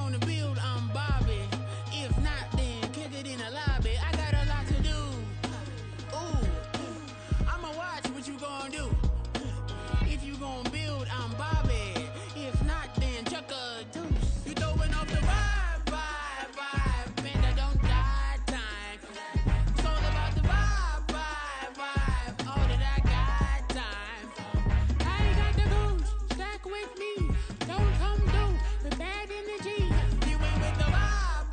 gonna build, I'm Bobby. If not, then kick it in the lobby. I got a lot to do. Ooh, I'ma watch what you gonna do. If you gonna build, I'm Bobby. If not, then chuck a deuce. You throwing off the vibe, man, that don't die time. It's all about the vibe, all that I got time. I ain't got the goose, stack with me. Don't come through the bad energy. You ain't with the vibe,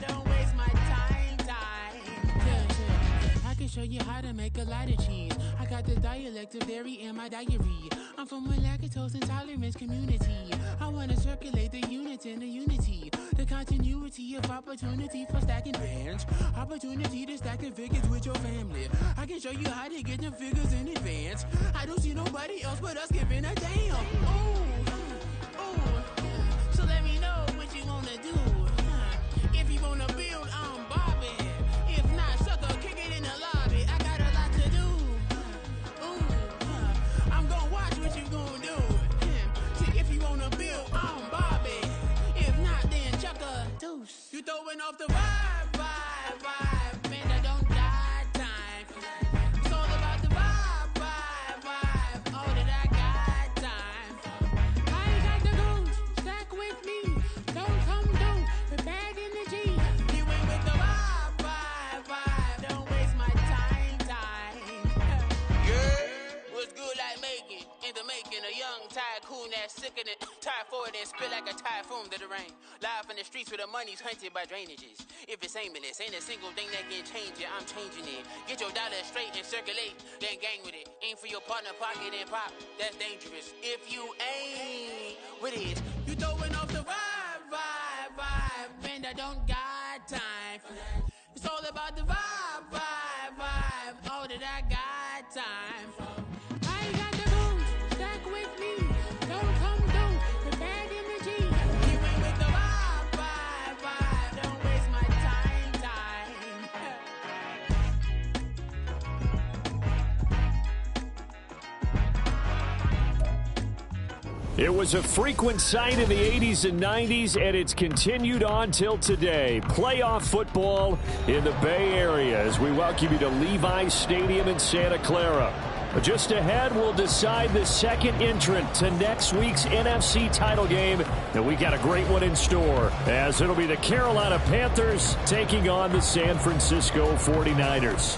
don't waste my time. Yeah. I can show you how to make a lot of cheese. I got the dialect of dairy in my diary. I'm from a lactose intolerance community. I wanna circulate the units in the unity. The continuity of opportunity for stacking bands. Opportunity to stack the figures with your family. I can show you how to get them figures in advance. I don't see nobody else but us giving a damn. Ooh. So let me know what you wanna do. If you wanna build, I'm Bobby. If not, sucker, kick it in the lobby. I got a lot to do. I'm gonna watch what you gonna do. See, if you wanna build, I'm Bobby. If not, then chuck a deuce. You throwing off the vibe, man, that don't die time. It's all about the vibe, all that I got time. I ain't got the goose, stack with me. Don't come through with bad energy. You ain't with the vibe, don't waste my time. Yeah, what's good like making? In the making, a young tycoon that's sick in it. Tire forward and spit like a typhoon to the rain. Live in the streets where the money's hunted by drainages. If it's aimless, ain't a single thing that can change it. I'm changing it. Get your dollar straight and circulate, then gang with it. Aim for your partner, pocket and pop. That's dangerous. If you ain't with it, you throwing off the vibe, man, that don't got time for that. It's all about the vibe, all that I got time for. I ain't got the goose, stack with me. Don't come through with bad energy. You ain't with the vibe, don't waste my time. It was a frequent sight in the 80s and 90s, and it's continued on till today. Playoff football in the Bay Area as we welcome you to Levi's Stadium in Santa Clara. Just ahead, we'll decide the second entrant to next week's NFC title game, and we got a great one in store, as it'll be the Carolina Panthers taking on the San Francisco 49ers.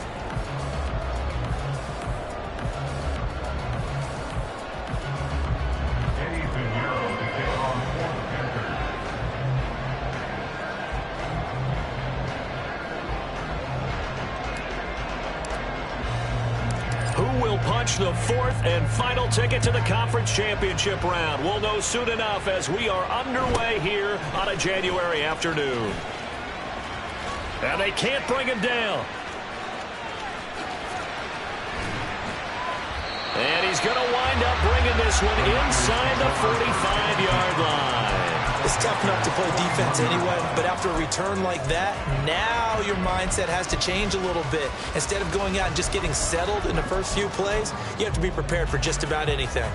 The fourth and final ticket to the conference championship round. We'll know soon enough as we are underway here on a January afternoon. And they can't bring him down. And he's going to wind up bringing this one inside the 45-yard line. It's tough enough to play defense anyway, but after a return like that, now your mindset has to change a little bit. Instead of going out and just getting settled in the first few plays, you have to be prepared for just about anything.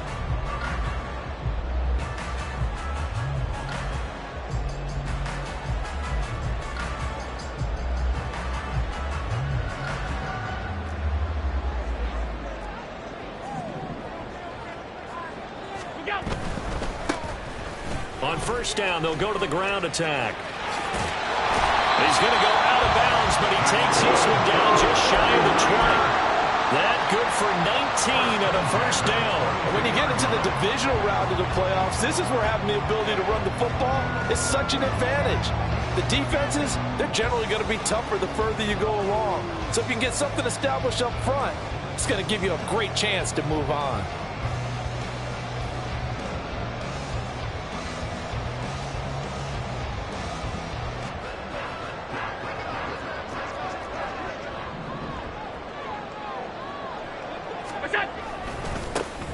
On first down, they'll go to the ground attack. He's going to go out of bounds, but he takes this one down just shy of the 20. That good for 19 at a first down. And when you get into the divisional round of the playoffs, this is where having the ability to run the football is such an advantage. The defenses, they're generally going to be tougher the further you go along. So if you can get something established up front, it's going to give you a great chance to move on.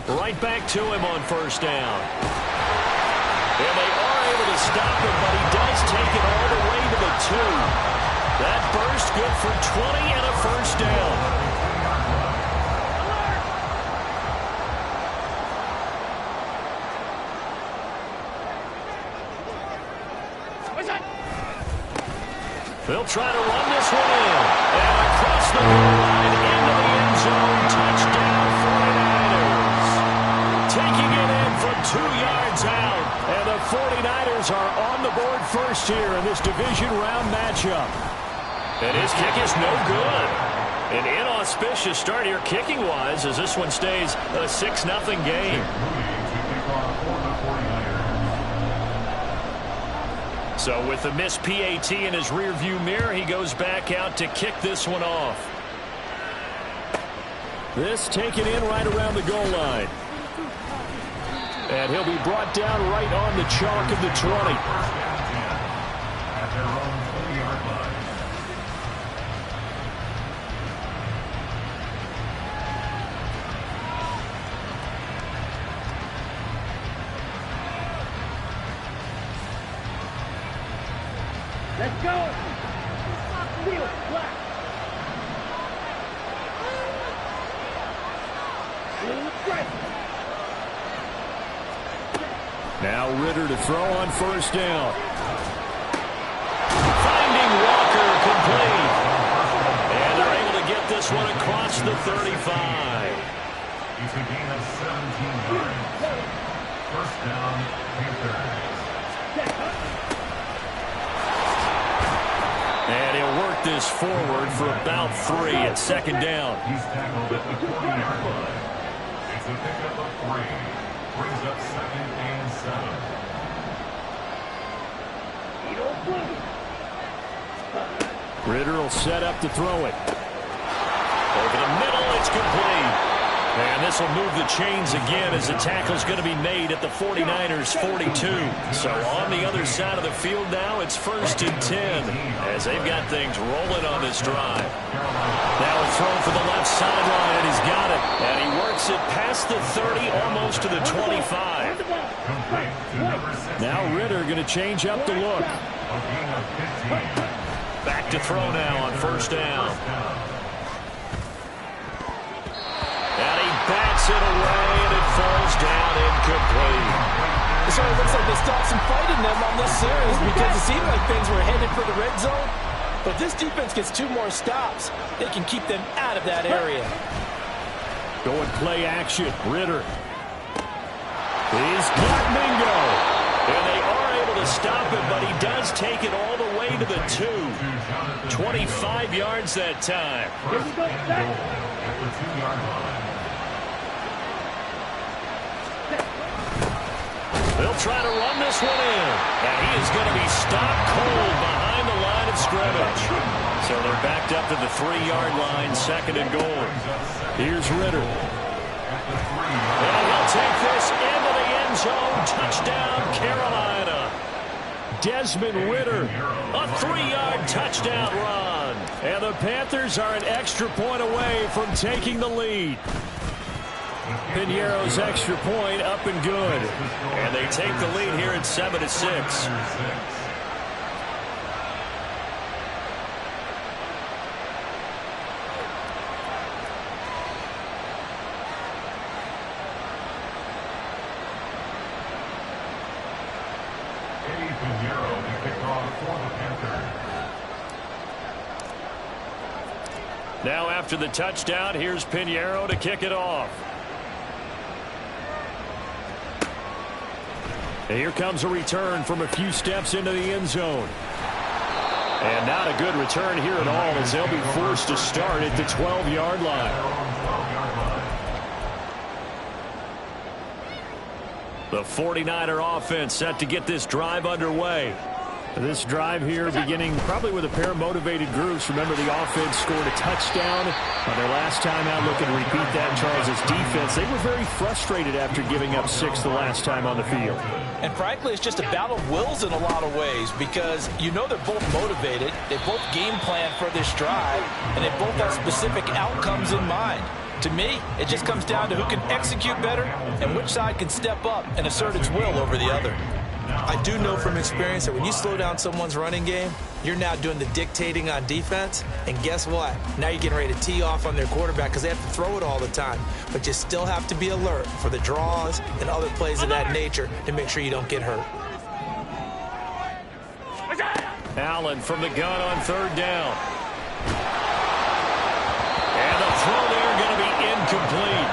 Right back to him on first down. And they are able to stop him, but he does take it all the way to the 2. That burst good for 20 and a first down. They'll try to run this one in. And across the goal line into the end zone. Touchdown 49ers. Taking it in from 2 yards out. And the 49ers are on the board first here in this division round matchup. And his kick is no good. An inauspicious start here kicking-wise as this one stays a 6-0 game. So with the missed PAT in his rearview mirror, he goes back out to kick this one off. This taken in right around the goal line. And he'll be brought down right on the chalk of the 20. Let's go! Field, black. Now Ritter to throw on first down. Finding Walker complete. And they're able to get this one across the 35. It's a gain of 17 yards. First down, Panthers. And he'll work this forward for about 3 at second down. He's tackled at the 20-yard line. It's a pickup of 3. Brings up 2nd and 7. Ritter will set up to throw it. Over the middle, it's complete. And this will move the chains again as the tackle's going to be made at the 49ers 42. So on the other side of the field now, it's 1st and 10 as they've got things rolling on this drive. Now a throw for the left sideline, and he's got it. And he works it past the 30, almost to the 25. Now Ritter going to change up the look. Back to throw now on first down. And he bats it away, and it falls down incomplete. It sort of looks like they stopped some fight in them on this series because it seemed like things were headed for the red zone. But this defense gets 2 more stops. They can keep them out of that area. Going play action. Ritter. He's got Mingo. And they are able to stop him, but he does take it all the way to the 2. 25 yards that time. First and goal at the 2-yard line. They'll try to run this one in. And he is going to be stopped cold behind the line of scrimmage. So they're backed up to the 3-yard line, 2nd and goal. Here's Ritter. And he'll take this into the end zone. Touchdown, Carolina. Desmond Ritter, a 3-yard touchdown run. And the Panthers are an extra point away from taking the lead. Piñeiro's extra point up and good. And they take the lead here at 7-6. Piñeiro to kick off for the Panthers. Now after the touchdown, here's Piñeiro to kick it off. And here comes a return from a few steps into the end zone. And not a good return here at all as they'll be forced to start at the 12-yard line. The 49er offense set to get this drive underway. This drive here beginning probably with a pair of motivated groups. Remember, the offense scored a touchdown on their last time out. Looking to repeat that. Charles' defense, they were very frustrated after giving up 6 the last time on the field. And frankly, it's just a battle of wills in a lot of ways because you know they're both motivated. They both game plan for this drive, and they both have specific outcomes in mind. To me, it just comes down to who can execute better and which side can step up and assert its will over the other. I do know from experience that when you slow down someone's running game, you're now doing the dictating on defense. And guess what? Now you're getting ready to tee off on their quarterback because they have to throw it all the time. But you still have to be alert for the draws and other plays of that nature to make sure you don't get hurt. Allen from the gun on third down. And the throw there going to be incomplete.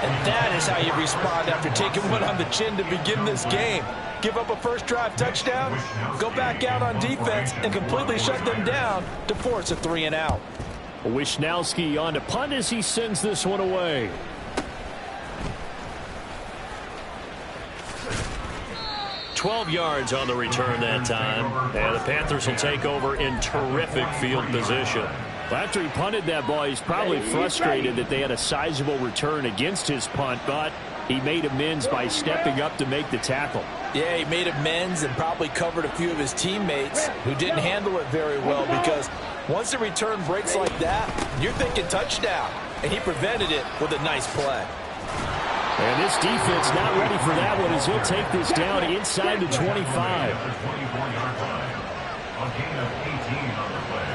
And that is how you respond after taking one on the chin to begin this game. Give up a first drive touchdown, go back out on defense, and completely shut them down to force a 3-and-out. Wisnowski on to punt as he sends this one away. $12 yards on the return that time. And the Panthers will take over in terrific field position. After he punted that ball, he's probably frustrated that they had a sizable return against his punt, but he made amends by stepping up to make the tackle. Yeah, he made amends and probably covered a few of his teammates who didn't handle it very well, because once the return breaks like that, you're thinking touchdown, and he prevented it with a nice play. And this defense not ready for that one as he'll take this down inside the 25. A gain of 18 on the play.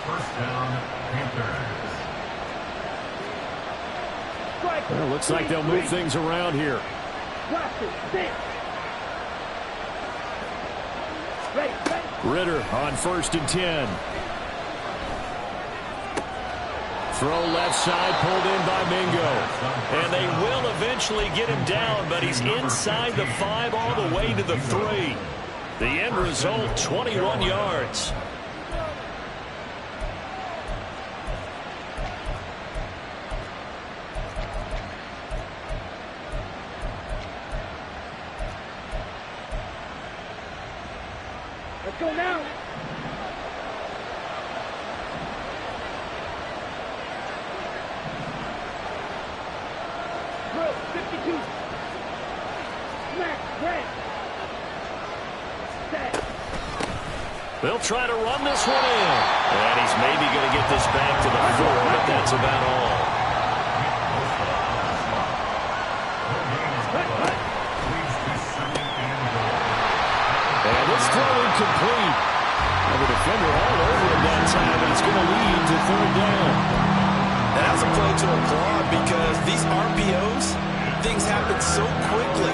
First down, Panthers. Well, looks like they'll move things around here. Ritter on 1st and 10. Throw left side, pulled in by Mingo. And they will eventually get him down, but he's inside the 5 all the way to the 3. The end result, 21 yards. Let's go now. Drill, 52. Smack, red. Set. They'll try to run this one in. And he's maybe going to get this back to the 4, but that's about all. And this throw incomplete. And the defender all over him that time, and it's going to lead to 3rd down. And that's a play to applaud, because these RPOs, things happen so quickly.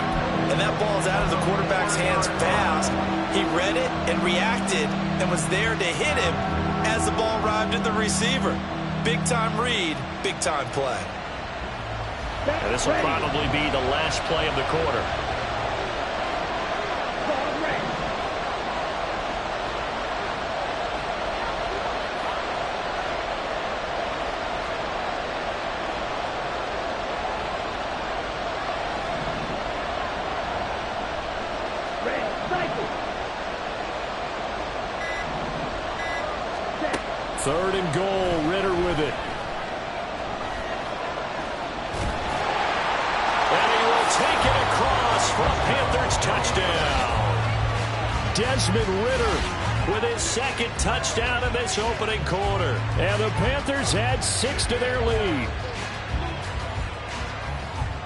And that ball's out of the quarterback's hands fast. He read it and reacted and was there to hit him as the ball arrived at the receiver. Big-time read, big-time play. And this will probably be the last play of the quarter. Third and goal, Ritter with it. And he will take it across for a Panthers touchdown. Desmond Ritter with his 2nd touchdown in this opening quarter. And the Panthers add 6 to their lead.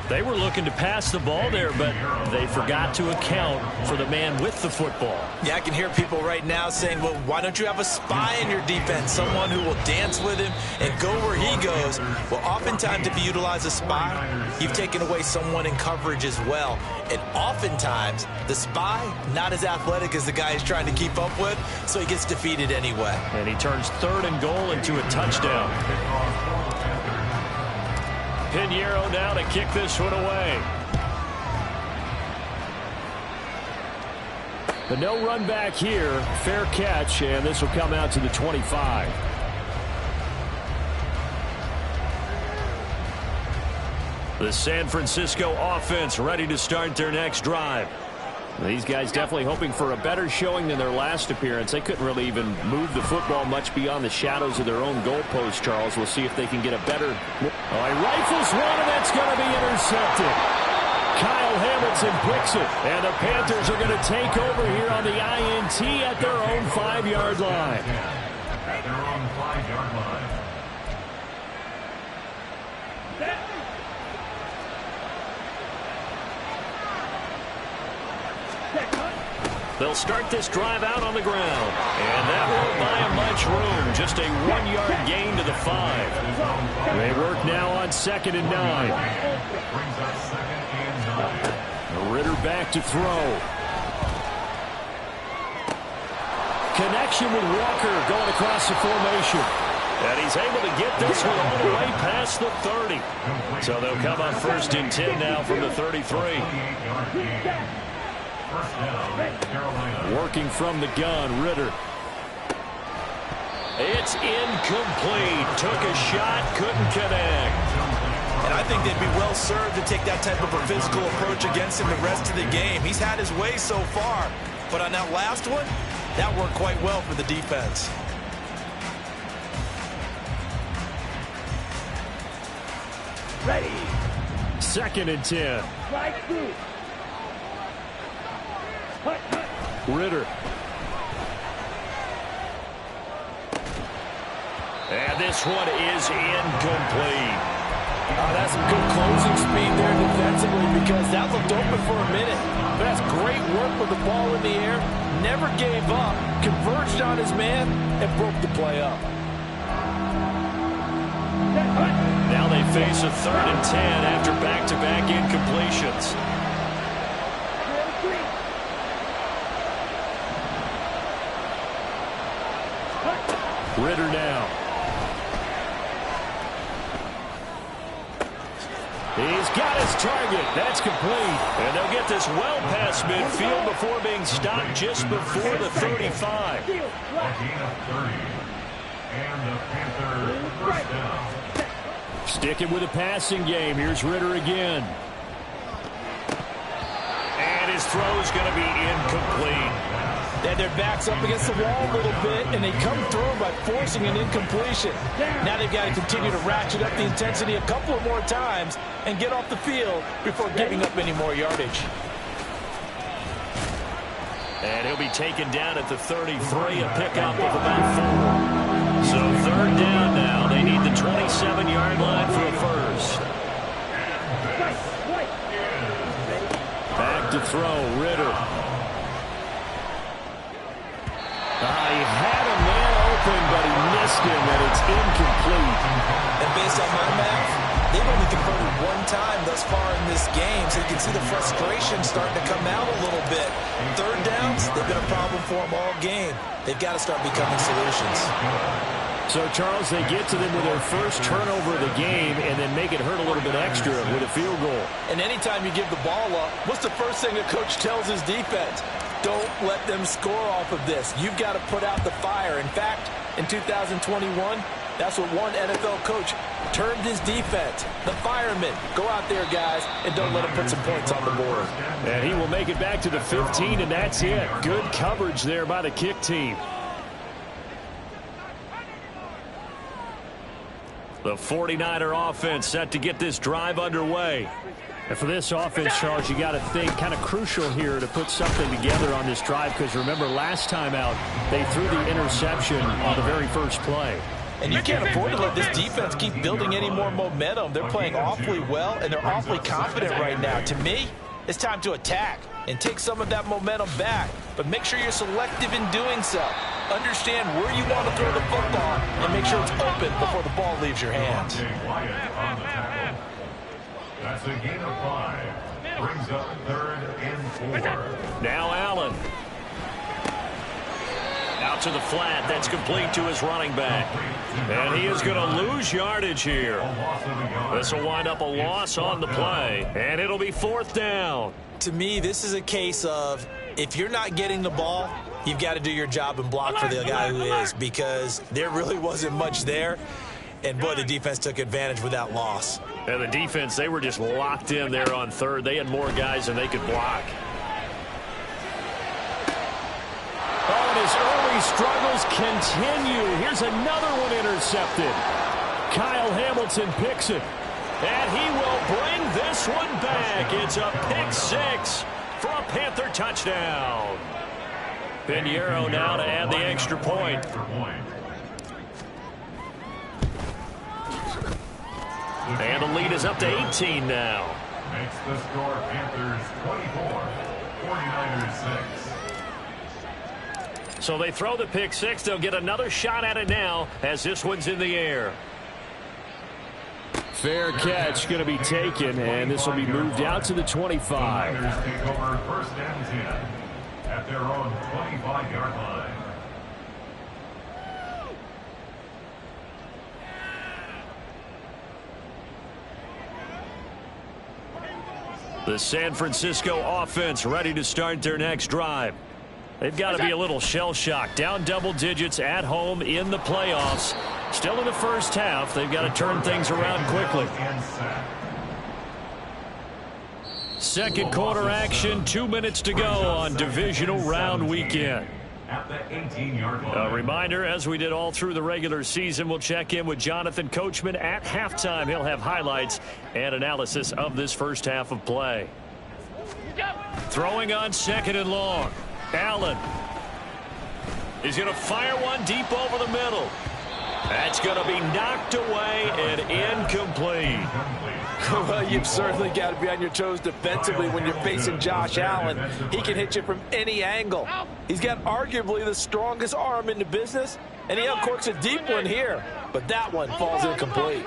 They were looking to pass the ball there, but they forgot to account for the man with the football. Yeah, I can hear people right now saying, well, why don't you have a spy in your defense, someone who will dance with him and go where he goes? Well, oftentimes if you utilize a spy, you've taken away someone in coverage as well. And oftentimes, the spy, not as athletic as the guy he's trying to keep up with, so he gets defeated anyway. And he turns 3rd and goal into a touchdown. Pinheiro now to kick this one away. But no run back here. Fair catch, and this will come out to the 25. The San Francisco offense ready to start their next drive. These guys definitely hoping for a better showing than their last appearance. They couldn't really even move the football much beyond the shadows of their own goalpost, Charles. We'll see if they can get a better... Oh, he rifles one, and that's going to be intercepted. Kyle Hamilton picks it, and the Panthers are going to take over here on the INT at their own 5-yard line. At their own 5-yard line. They'll start this drive out on the ground. And that won't buy them much room. Just a 1-yard gain to the 5. They work now on 2nd and 9. Brings up 2nd and 9. Ritter back to throw. connection with Walker going across the formation. And he's able to get this one all the way past the 30. So they'll come up 1st and 10 now from the 33. Working from the gun, Ritter. It's incomplete. Took a shot, couldn't connect. And I think they'd be well served to take that type of a physical approach against him the rest of the game. He's had his way so far. But on that last one, that worked quite well for the defense. Ready. 2nd and 10. Right through. Hut, hut. Ritter. And this one is incomplete. That's some good closing speed there defensively because that looked open for a minute. But that's great work with the ball in the air. Never gave up. Converged on his man and broke the play up. Now they face a 3rd and 10 after back-to-back incompletions. Ritter now. He's got his target. That's complete. And they'll get this well past midfield before being stopped just before the 35. A gain of 30. And the Panthers first down. Sticking with a passing game. Here's Ritter again. And his throw is going to be incomplete. They had their backs up against the wall a little bit, and they come through by forcing an incompletion. Now they've got to continue to ratchet up the intensity a couple of more times and get off the field before giving up any more yardage. And he'll be taken down at the 33, a pickup of about 4. So 3rd down now. They need the 27-yard line for a first. Back to throw, Ritter. He had a man open, but he missed him, and it's incomplete. And based on my math, they've only converted one time thus far in this game, so you can see the frustration starting to come out a little bit. 3rd downs, they've been a problem for them all game. They've got to start becoming solutions. So, Charles, they get to them with their first turnover of the game and then make it hurt a little bit extra with a field goal. And anytime you give the ball up, what's the first thing a coach tells his defense? Don't let them score off of this. You've got to put out the fire. In fact, in 2021, that's what one NFL coach termed his defense. The firemen. Go out there, guys, and don't let them put some points on the board. And he will make it back to the 15, and that's it. Good coverage there by the kick team. The 49er offense set to get this drive underway. And for this offense, Charles, you got to think kind of crucial here to put something together on this drive because remember last time out they threw the interception on the very first play. And you can't afford to let this defense keep building any more momentum. They're playing awfully well, and they're awfully confident right now. To me, it's time to attack and take some of that momentum back. But make sure you're selective in doing so. Understand where you want to throw the football and make sure it's open before the ball leaves your hands. That's a gain of 5. Brings up 3rd and 4. Now Allen. Out to the flat. That's complete to his running back. And he is going to lose yardage here. This will wind up a loss on the play. And it'll be 4th down. To me, this is a case of if you're not getting the ball, you've got to do your job and block for the guy who is because there really wasn't much there. And, boy, the defense took advantage with that loss. And the defense, they were just locked in there on 3rd. They had more guys than they could block. Oh, and his early struggles continue. Here's another one intercepted. Kyle Hamilton picks it. And he will bring this one back. It's a pick 6 for a Panther touchdown. Pinheiro now to add the extra point. And the lead is up to 18 now. Makes the score Panthers 24, 49ers 6. So they throw the pick 6. They'll get another shot at it now as this one's in the air. Fair catch going to be taken, and this will be moved out to the 25. Niners take over 1st and 10 at their own 25-yard line. The San Francisco offense ready to start their next drive. They've got to be a little shell-shocked. Down double digits at home in the playoffs. Still in the first half. They've got to turn things around quickly. Second quarter action. 2 minutes to go on divisional round weekend. At the 18-yard line. A reminder, as we did all through the regular season, we'll check in with Jonathan Coachman at halftime. He'll have highlights and analysis of this first half of play. Throwing on second and long. Allen. He's going to fire one deep over the middle. That's going to be knocked away and incomplete. Well, you've certainly got to be on your toes defensively when you're facing Josh Allen. He can hit you from any angle. He's got arguably the strongest arm in the business, and he uncorks a deep one here. But that one falls incomplete.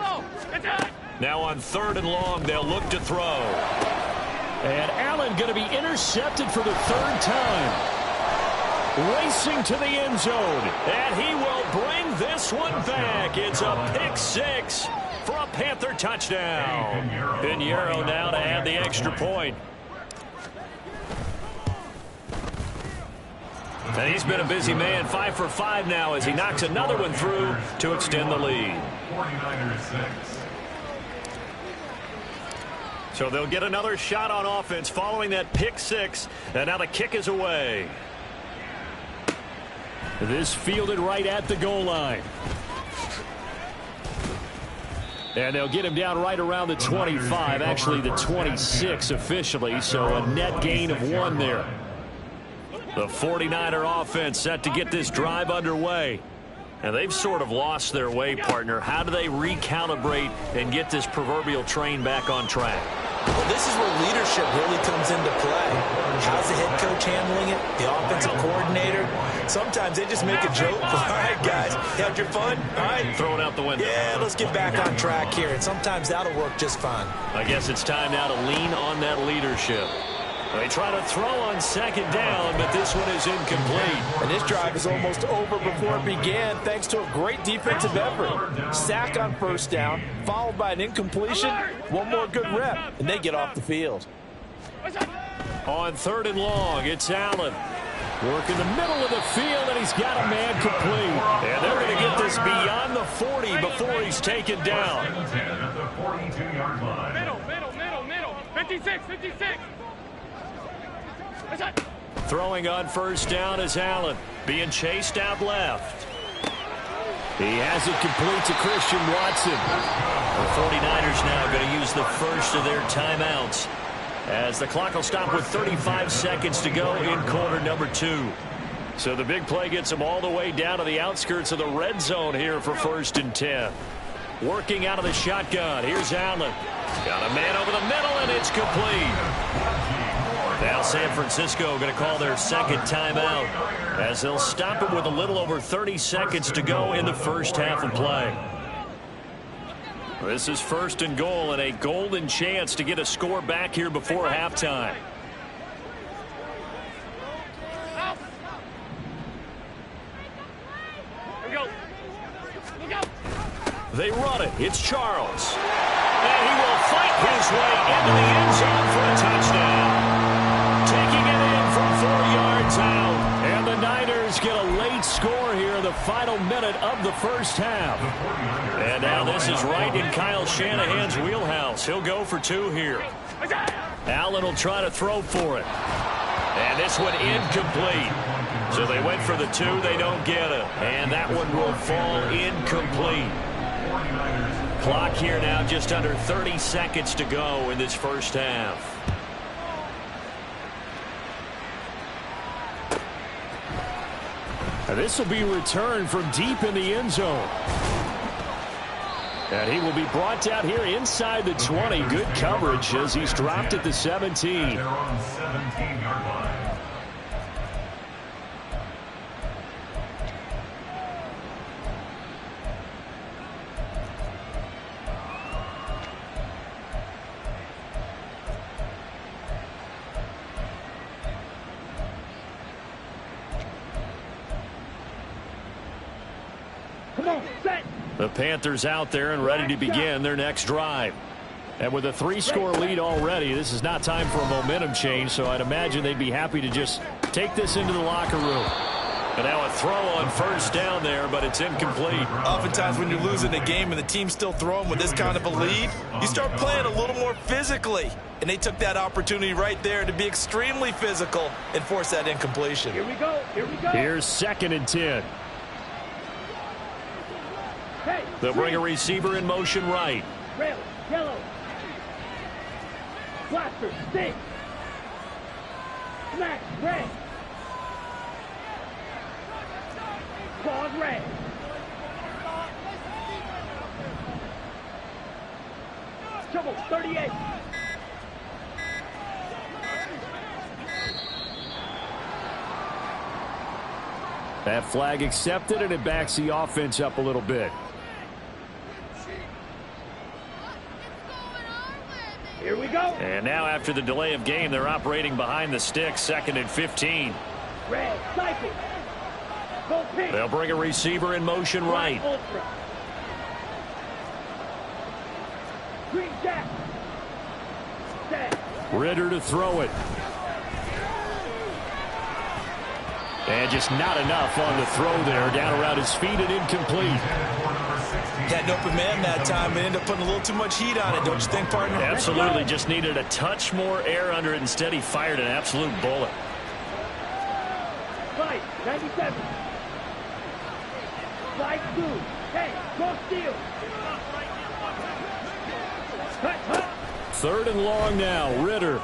Now on third and long, they'll look to throw. And Allen going to be intercepted for the third time. Racing to the end zone, and he will bring this one back. It's a pick six for a Panther touchdown. Pinheiro now to add the extra point. And he's been a busy man, 5 for 5 now as he knocks another one through to extend the lead. 49ers 6. So they'll get another shot on offense following that pick six, and now the kick is away. This fielded right at the goal line. And they'll get him down right around the 25, actually the 26 officially, so a net gain of 1 there. The 49er offense set to get this drive underway. And they've sort of lost their way, partner. How do they recalibrate and get this proverbial train back on track? Well, this is where leadership really comes into play. How's the head coach handling it? The offensive coordinator? Sometimes they just make a joke. All right, guys, you had your fun? All right. Throw it out the window. Yeah, let's get back on track here. And sometimes that'll work just fine. I guess it's time now to lean on that leadership. They try to throw on second down, but this one is incomplete. And this drive is almost over before it began thanks to a great defensive effort. Sack on first down, followed by an incompletion, one more good rep, and they get off the field. On third and long, it's Allen. Work in the middle of the field, and he's got a man complete. And they're going to get this beyond the 40 before he's taken down. At the 42-yard line. Middle. 56. Throwing on first down is Allen. Being chased out left. He has it complete to Christian Watson. The 49ers now going to use the first of their timeouts, as the clock will stop with 35 seconds to go in quarter number 2. So the big play gets them all the way down to the outskirts of the red zone here for 1st and 10. Working out of the shotgun. Here's Allen. Got a man over the middle, and it's complete. Now San Francisco going to call their second timeout, as they'll stop him with a little over 30 seconds to go in the first half of play. This is 1st and goal, and a golden chance to get a score back here before halftime. They run it. It's Charles. And he will fight his way into the end zone for a touchdown. Taking it in from 4 yards out. And the Niners get a late score here in the final minute of the first half. And now this is right in Kyle Shanahan's wheelhouse. He'll go for 2 here. Allen will try to throw for it. And this one incomplete. So they went for the 2. They don't get it. And that one will fall incomplete. Clock here now just under 30 seconds to go in this first half. This will be returned from deep in the end zone. And he will be brought down here inside the 20. Good coverage as he's dropped at the 17. They're on 17-yard line. Come on, set. The Panthers out there and ready to begin their next drive. And with a 3-score lead already, this is not time for a momentum change, so I'd imagine they'd be happy to just take this into the locker room. And now a throw on first down there, but it's incomplete. Oftentimes when you're losing a game and the team's still throwing with this kind of a lead, you start playing a little more physically. And they took that opportunity right there to be extremely physical and force that incompletion. Here we go. Here we go. Here's 2nd and 10. Hey, They'll bring a receiver in motion right. red, yellow. Blaster, stick. Smack, red. Pause, red. Trouble, 38. That flag accepted, and it backs the offense up a little bit. Here we go. And now after the delay of game, they're operating behind the sticks, 2nd and 15. Red, cycle. Go pink. They'll bring a receiver in motion right. Ultra. Green jack. Set. Ritter to throw it. And just not enough on the throw there. Down around his feet and incomplete. Had an open man that time, but ended up putting a little too much heat on it, don't you think, partner? Absolutely. Just needed a touch more air under it. Instead, he fired an absolute bullet. Fight, 97. Fight 2. Hey, go steal. Cut. 3rd and long now. Ritter.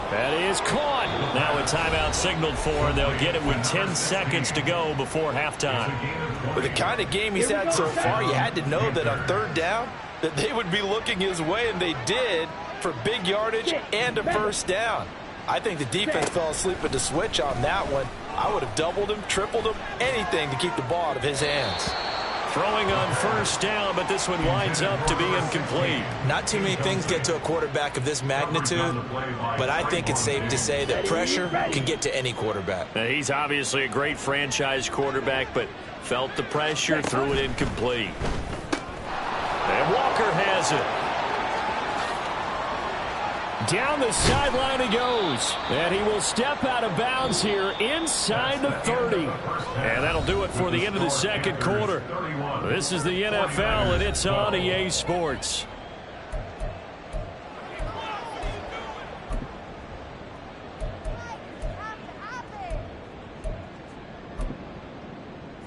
That is caught. Now a timeout signaled for, and they'll get it with 10 seconds to go before halftime. With the kind of game he's had so far, you had to know that on 3rd down that they would be looking his way, and they did, for big yardage and a first down. I think the defense fell asleep at the switch on that one. I would have doubled him, tripled him, anything to keep the ball out of his hands. Throwing on first down, but this one winds up to be incomplete. Not too many things get to a quarterback of this magnitude, but I think it's safe to say that pressure can get to any quarterback. Now, he's obviously a great franchise quarterback, but felt the pressure, threw it incomplete. And Walker has it. Down the sideline he goes. And he will step out of bounds here inside the 30. And that'll do it for the end of the 2nd quarter. This is the NFL, and it's on EA Sports.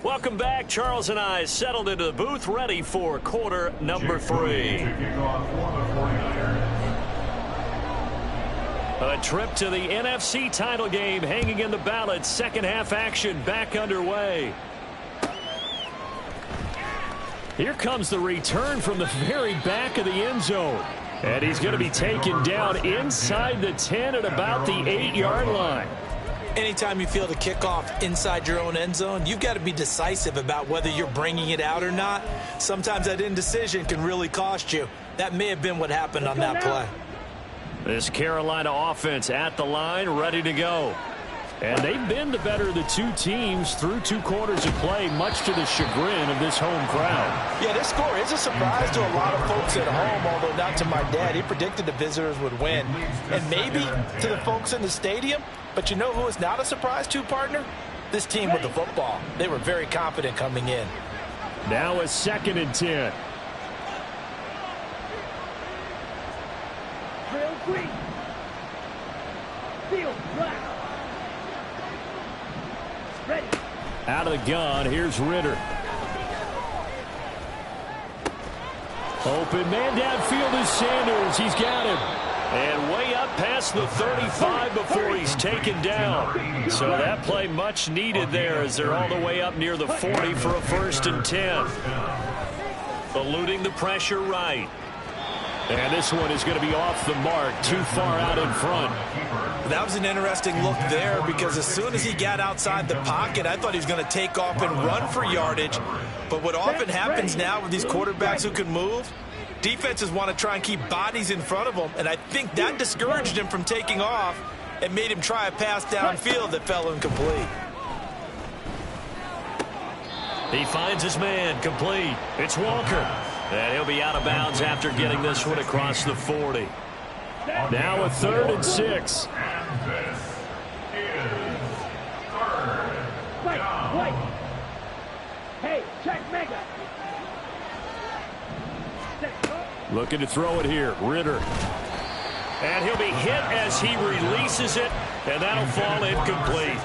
Welcome back. Charles and I settled into the booth, ready for quarter number 3. A trip to the NFC title game hanging in the balance. Second half action back underway. Here comes the return from the very back of the end zone. And he's going to be taken down inside the 10 at about the 8-yard line. Anytime you feel the kickoff inside your own end zone, you've got to be decisive about whether you're bringing it out or not. Sometimes that indecision can really cost you. That may have been what happened on that play. This Carolina offense at the line, ready to go. And they've been the better of the two teams through 2 quarters of play, much to the chagrin of this home crowd. Yeah, this score is a surprise to a lot of folks at home, although not to my dad. He predicted the visitors would win. And maybe to the folks in the stadium, but you know who is not a surprise to, partner? This team with the football. They were very confident coming in. Now a 2nd and 10. Drill green. Field black. Ready. Out of the gun, here's Ritter. Open man downfield is Sanders. He's got him. And way up past the 35 before he's taken down. So that play much needed there as they're all the way up near the 40 for a 1st and 10. Eluding the pressure right. And this one is going to be off the mark, too far out in front. That was an interesting look there because as soon as he got outside the pocket, I thought he was going to take off and run for yardage. But what often happens now with these quarterbacks who can move, defenses want to try and keep bodies in front of them, and I think that discouraged him from taking off and made him try a pass downfield that fell incomplete. He finds his man, complete. It's Walker. And he'll be out of bounds after getting this one across the 40. Now a 3rd and 6. And this is 3rd down. Wait. Hey, check mega. Looking to throw it here. Ritter. And he'll be hit as he releases it, and that'll fall incomplete.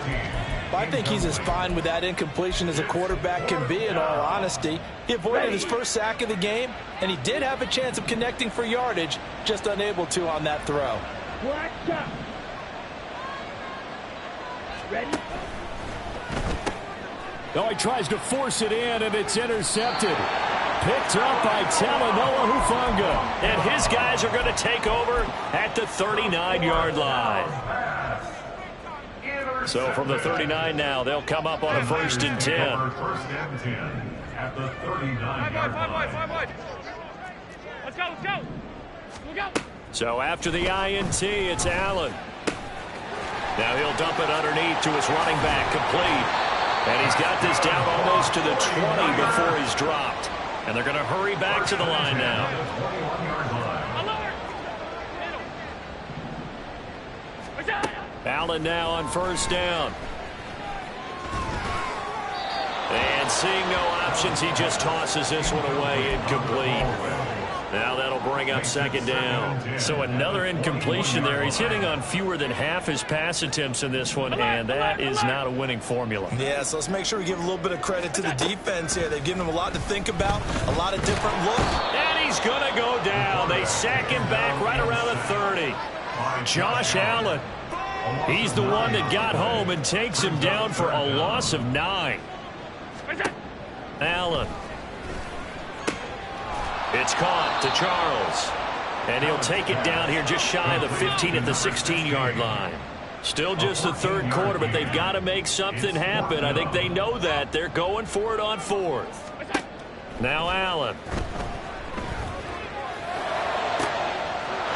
I think he's as fine with that incompletion as a quarterback can be, in all honesty. He avoided his first sack of the game, and he did have a chance of connecting for yardage, just unable to on that throw. Black shot. Ready? Oh, he tries to force it in, and it's intercepted. Picked up by Talanoa Hufanga. And his guys are going to take over at the 39-yard line. So from the 39 now, they'll come up on a 1st and 10. 1st and 10 at the 39-yard line. Let's go. So after the INT, it's Allen. Now he'll dump it underneath to his running back, complete. And he's got this down almost to the 20 before he's dropped. And they're going to hurry back to the line now. Allen now on 1st down. And seeing no options, he just tosses this one away, incomplete. Now that'll bring up 2nd down. So another incompletion there. He's hitting on fewer than half his pass attempts in this one, and that is not a winning formula. Yeah, so let's make sure we give a little bit of credit to the defense here. They've given him a lot to think about, a lot of different looks. And he's going to go down. They sack him back right around the 30. Josh Allen. He's the one that got home and takes him down for a loss of 9. Allen. It's caught to Charles. And he'll take it down here just shy of the 15 at the 16-yard line. Still just the 3rd quarter, but they've got to make something happen. I think they know that. They're going for it on 4th. Now Allen.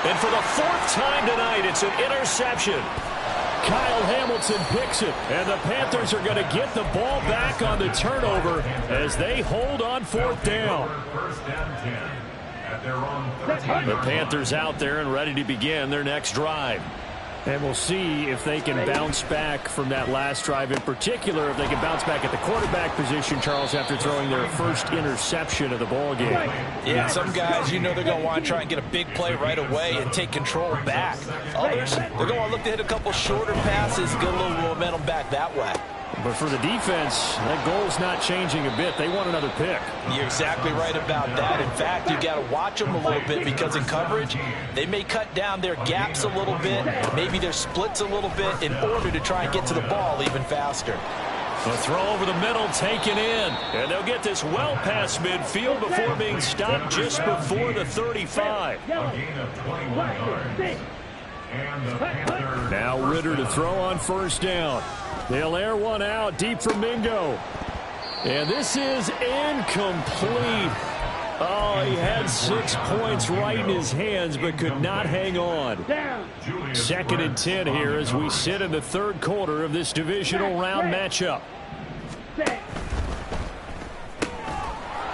And for the 4th time tonight, it's an interception. Kyle Hamilton picks it, and the Panthers are going to get the ball back on the turnover as they hold on 4th down. 1st and 10 at their own 13. The Panthers out there and ready to begin their next drive. And we'll see if they can bounce back from that last drive, in particular if they can bounce back at the quarterback position, Charles, after throwing their first interception of the ball game. Yeah, some guys, you know they're going to want to try and get a big play right away and take control back. Others, they're going to want to look to hit a couple shorter passes, get a little momentum back that way. But for the defense, that goal's not changing a bit. They want another pick. You're exactly right about that. In fact, you've got to watch them a little bit because in coverage, they may cut down their gaps a little bit, maybe their splits a little bit in order to try and get to the ball even faster. A throw over the middle taken in. And they'll get this well past midfield before being stopped just before the 35. A gain of 21 yards. And the Panthers. Now Ritter to throw on 1st down. They'll air one out deep from Mingo. And this is incomplete. Oh, he had 6 points right in his hands but could not hang on. 2nd and 10 here as we sit in the 3rd quarter of this divisional round matchup.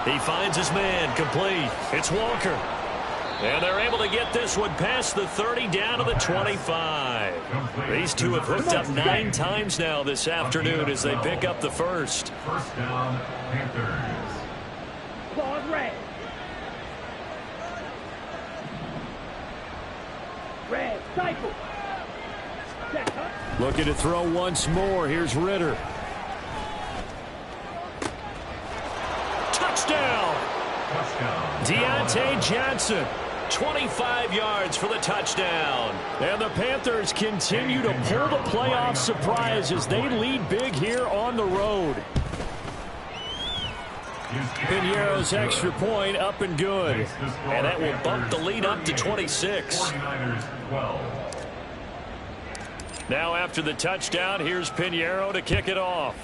He finds his man, complete. It's Walker. And they're able to get this one past the 30 down to the 25. These two have hooked up 9 times now this afternoon as they pick up the 1st. 1st down, Panthers. Claws red. Red, cycle. Looking to throw once more. Here's Ritter. Touchdown! Deontay Johnson. 25 yards for the touchdown. And the Panthers continue to pull the playoff surprise as they lead big here on the road. Piñeiro's extra point up and good. And that will bump the lead up to 26. Now after the touchdown, here's Piñeiro to kick it off.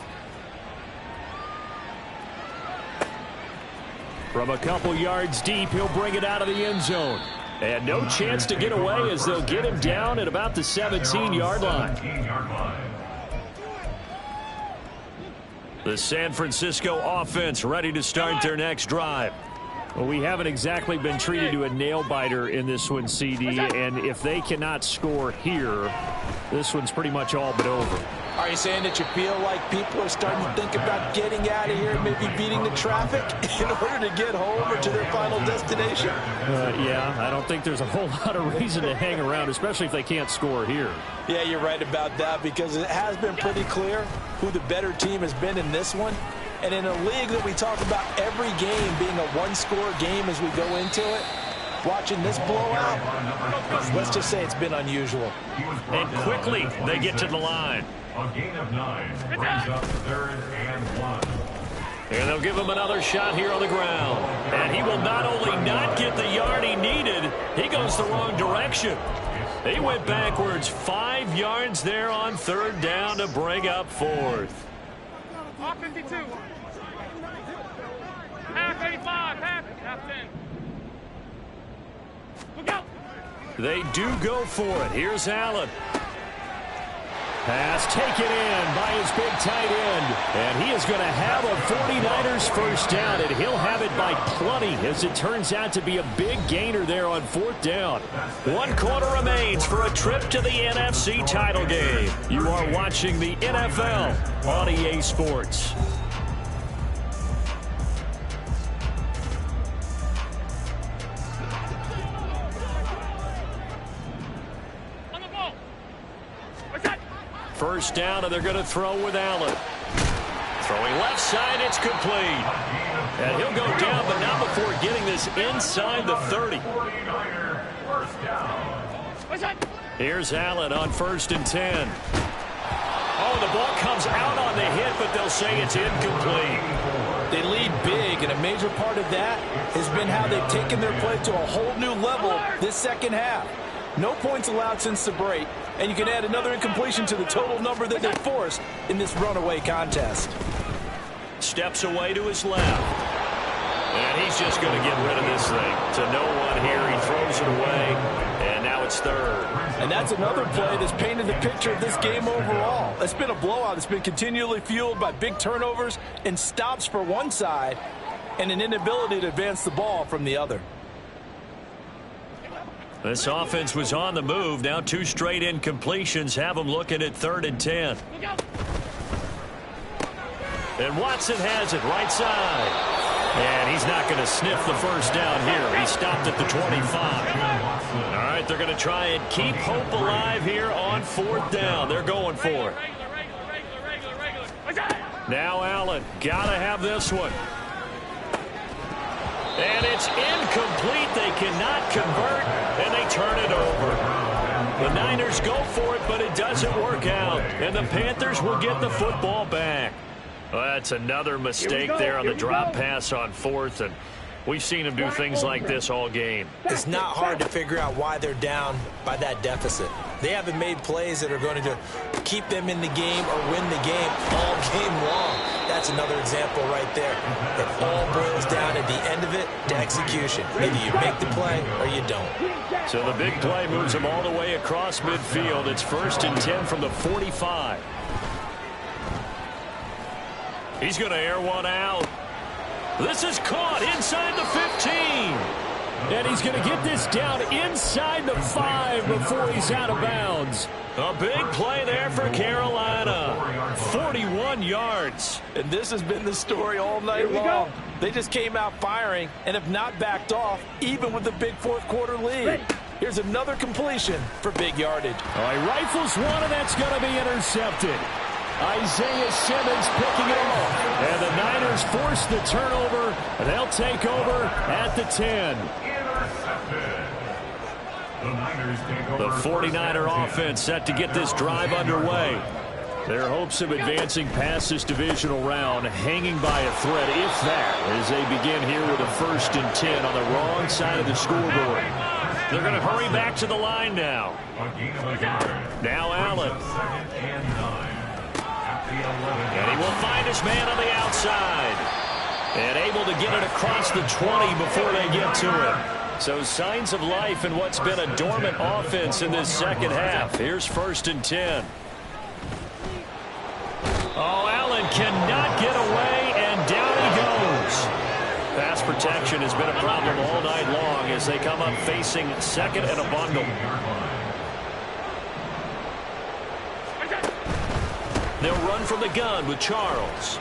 From a couple yards deep, he'll bring it out of the end zone. And no chance to get away as they'll get him down at about the 17-yard line. The San Francisco offense ready to start their next drive. Well, we haven't exactly been treated to a nail-biter in this one, CD, and if they cannot score here, this one's pretty much all but over. Are you saying that you feel like people are starting to think about getting out of here and maybe beating the traffic in order to get home or to their final destination? Yeah, I don't think there's a whole lot of reason to hang around, especially if they can't score here. Yeah, you're right about that, because it has been pretty clear who the better team has been in this one. And in a league that we talk about every game being a one-score game as we go into it, watching this blowout, let's just say it's been unusual. And quickly they get to the line. A gain of 9 brings up 3rd and 1. And they'll give him another shot here on the ground. And he will not only not get the yard he needed, he goes the wrong direction. He went backwards 5 yards there on 3rd down to bring up 4th. Off 52. Half 85, half 10. Look out. They do go for it. Here's Allen. Pass taken in by his big tight end. And he is going to have a 49ers first down, and he'll have it by plenty as it turns out to be a big gainer there on 4th down. 1 quarter remains for a trip to the NFC title game. You are watching the NFL on EA Sports. First down, and they're going to throw with Allen. Throwing left side, it's complete. And he'll go down, but not before getting this inside the 30. Here's Allen on 1st and 10. Oh, the ball comes out on the hit, but they'll say it's incomplete. They lead big, and a major part of that has been how they've taken their play to a whole new level this second half. No points allowed since the break, and you can add another incompletion to the total number that they forced in this runaway contest. Steps away to his left. And he's just going to get rid of this thing. To no one here. He throws it away, and now it's 3rd. And that's another play that's painted the picture of this game overall. It's been a blowout that's been continually fueled by big turnovers and stops for one side and an inability to advance the ball from the other. This offense was on the move. Now 2 straight incompletions have them looking at 3rd and 10. And Watson has it right side. And he's not going to sniff the first down here. He stopped at the 25. All right, they're going to try and keep hope alive here on 4th down. They're going for it. Now Allen, got to have this one. And it's incomplete. They cannot convert, and they turn it over. The Niners go for it, but it doesn't work out. And the Panthers will get the football back. Well, that's another mistake there on the drop pass on 4th, and we've seen them do things like this all game. It's not hard to figure out why they're down by that deficit. They haven't made plays that are going to keep them in the game or win the game all game long. That's another example right there. It all boils down at the end of it to execution. Either you make the play or you don't. So the big play moves them all the way across midfield. It's 1st and 10 from the 45. He's going to air one out. This is caught inside the 15. And he's going to get this down inside the 5 before he's out of bounds. A big play there for Carolina. 41 yards. And this has been the story all night long. They just came out firing and have not backed off, even with the big 4th quarter lead. Here's another completion for big yardage. All right, rifles one, and that's going to be intercepted. Isaiah Simmons picking it off. And the Niners force the turnover, and they'll take over at the 10. The 49er offense set to get this drive underway. Their hopes of advancing past this divisional round hanging by a thread, if that, as they begin here with a 1st and 10 on the wrong side of the scoreboard. They're going to hurry back to the line now. Now Allen. And he will find his man on the outside. And able to get it across the 20 before they get to it. So signs of life in what's been a dormant offense in this second half. Here's 1st and 10. Oh, Allen cannot get away, and down he goes. Pass protection has been a problem all night long as they come up facing second and a bundle. They'll run from the gun with Charles.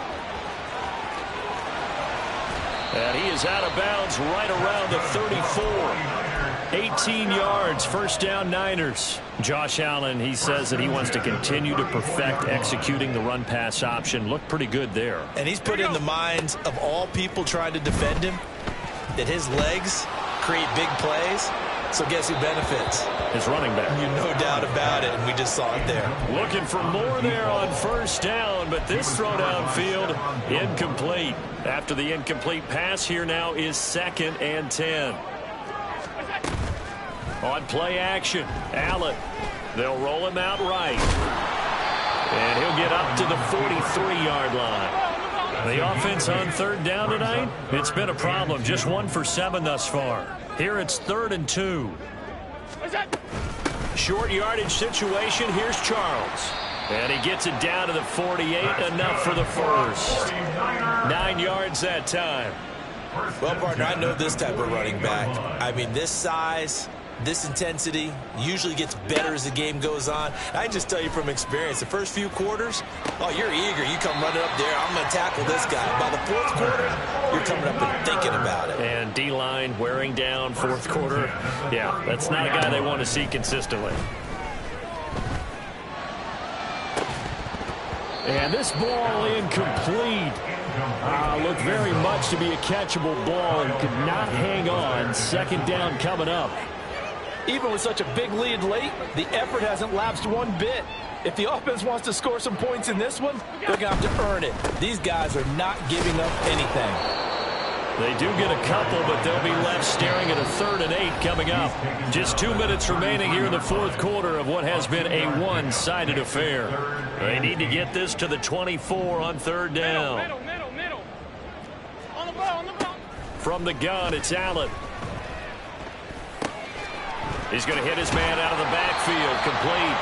And he is out of bounds right around the 34. 18 yards, first down, Niners. Josh Allen, he says that he wants to continue to perfect executing the run-pass option. Looked pretty good there. And he's put in the minds of all people trying to defend him that his legs create big plays. So guess who benefits? His running back. You no doubt about it, and we just saw it there. Looking for more there on first down, but this throw downfield incomplete. After the incomplete pass, here now is 2nd and 10. On play action, Allen. They'll roll him out right. And he'll get up to the 43-yard line. The offense on 3rd down tonight, it's been a problem. Just 1 for 7 thus far. Here it's 3rd and 2. Short yardage situation. Here's Charles. And he gets it down to the 48. Enough for the first. 9 yards that time. Well, partner, I know this type of running back. I mean, this size, this intensity usually gets better as the game goes on. I just tell you from experience, the first few quarters, oh, you're eager. You come running up there, I'm going to tackle this guy. By the 4th quarter, you're coming up and thinking about it. And D-line wearing down 4th quarter. Yeah, that's not a guy they want to see consistently. And this ball incomplete. Looked very much to be a catchable ball and could not hang on. 2nd down coming up. Even with such a big lead late, the effort hasn't lapsed one bit. If the offense wants to score some points in this one, they're going to have to earn it. These guys are not giving up anything. They do get a couple, but they'll be left staring at a 3rd and 8 coming up. Just 2 minutes remaining here in the 4th quarter of what has been a one-sided affair. They need to get this to the 24 on 3rd down. Middle. On the ball. From the gun, it's Allen. He's going to hit his man out of the backfield, complete.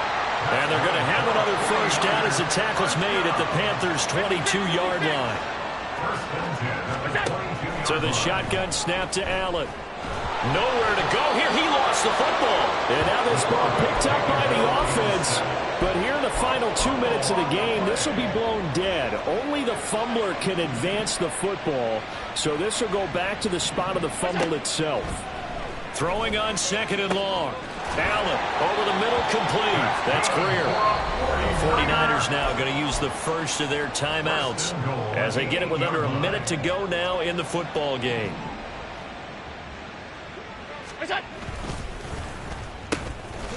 And they're going to have another first down as the tackle's made at the Panthers' 22-yard line. So the shotgun snap to Allen. Nowhere to go here. He lost the football. And now this ball picked up by the offense. But here in the final 2 minutes of the game, this will be blown dead. Only the fumbler can advance the football. So this will go back to the spot of the fumble itself. Throwing on 2nd and long. Allen over the middle, complete. That's Greer. The 49ers now going to use the first of their timeouts as they get it with under a minute to go now in the football game.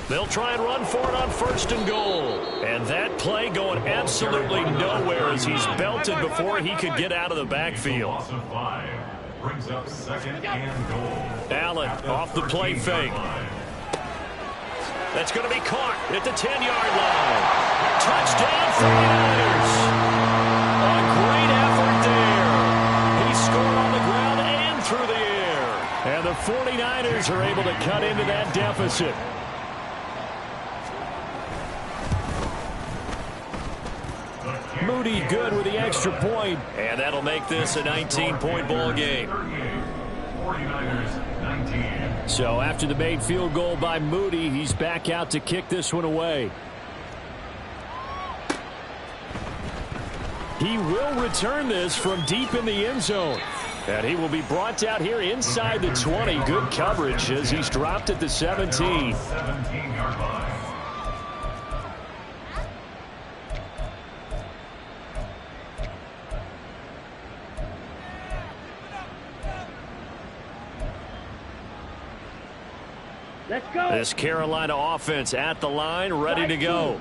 They'll try and run for it on 1st and goal. And that play going absolutely nowhere as he's belted before he could get out of the backfield. Brings up 2nd and goal. Allen off the play fake. That's going to be caught at the 10-yard line. Touchdown 49ers. A great effort there. He scored on the ground and through the air. And the 49ers are able to cut into that deficit. Moody good with the extra point, and that'll make this a 19-point ball game. 49ers 19. So after the made field goal by Moody, he's back out to kick this one away. He will return this from deep in the end zone. And he will be brought out here inside the 20. Good coverage as he's dropped at the 17. 17-yard line. This Carolina offense at the line, ready to go.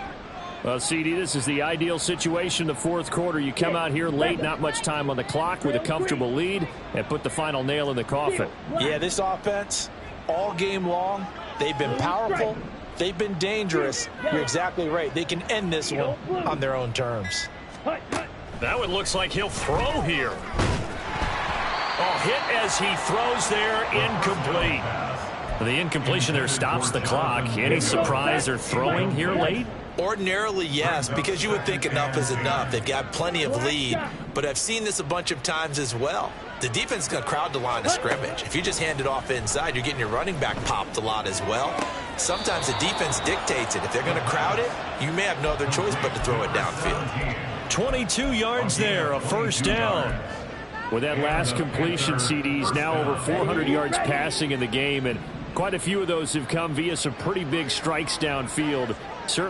Well, CD, this is the ideal situation in the 4th quarter. You come out here late, not much time on the clock with a comfortable lead, and put the final nail in the coffin. Yeah, this offense, all game long, they've been powerful, they've been dangerous. You're exactly right. They can end this one on their own terms. That one looks like he'll throw here. Oh, hit as he throws there, incomplete. The incompletion there stops the clock. Any surprise they're throwing here late? Ordinarily, yes, because you would think enough is enough. They've got plenty of lead, but I've seen this a bunch of times as well. The defense is going to crowd the line of scrimmage. If you just hand it off inside, you're getting your running back popped a lot as well. Sometimes the defense dictates it. If they're going to crowd it, you may have no other choice but to throw it downfield. 22 yards there, a first down. With that last completion, CD's now over 400 yards passing in the game, and quite a few of those have come via some pretty big strikes downfield. Certainly